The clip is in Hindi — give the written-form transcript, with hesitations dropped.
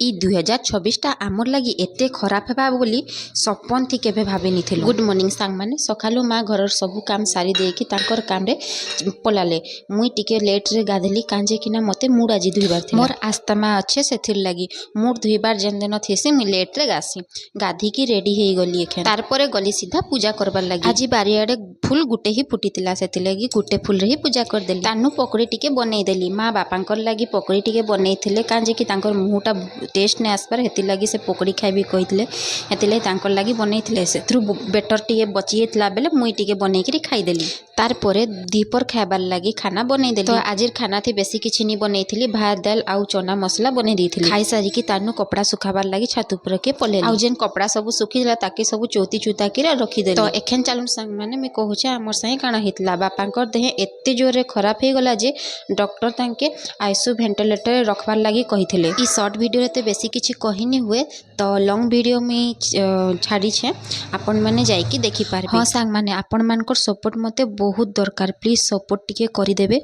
ଇ 2026ଟା आमर लगी एते खराब हेबा बोली सपन थी केबे भाबी निथिलु। गुड मॉर्निंग सांग माने सकालु माँ घर सबू काम सारी देकी तांकर काम रे पलाले। मुई टिके लेट रे गाधली कांजे किना मते मुड आज धुइबार थिला। मोर आस्थमा अच्छे सेथिर लगी मुड धुइबार जेन दिन थेसे मुई लेट रे गासी गाधी की रेडी हेई गली एखेन। तार परे गली सीधा पूजा करबार लगी। आज बारियाडे फूल गुटे ही फुटितिला सेति लगी गुटे फूल रे ही पूजा कर देली। तानु पकड़ी टिके बनै देली माँ बापांकर लगी पकड़ी टिके बनै थिले कांजे कि तांकर मुहटा टेस्ट नहीं आसपार हेति लगी से पकड़ी खाइबी कहिथिले हेति लगी तांकर लगी बनैथिले सेथरु बेटर टिके बची जेतला बेले मुई टिके बनैकरी खाइ देली। तार परे दीपर खाइबार लगी खाना बनै देली। तो आजिर खाना थी बेसी किछि नि बनैथिली भात दाल आउ चना मसला बनै देथिली। खाइ सारी कि तानु कपड़ा सुखाबार लगी छात ऊपर के पलेली। आउ जेन कपड़ा सब सुखिला ताके सब चौती चुता के रखी देली। तो एखेन चालुन संग माने मैं कहूचे हमर सही काना हितला बापांकर देह एते जोरे खराब हे गला जे डॉक्टर तांके आईसीयू वेंटिलेटर रखबार लगी कहिथिले। ई शॉर्ट वीडियो रे बेसी किछि कहिनी हुए तो लॉन्ग वीडियो में छाड़ी छे आपण माने जाइकी देखि पारबे। हां सांग माने आपण मानकर सपोर्ट मते बहुत दरकार प्लीज सपोर्ट टिके करि देबे।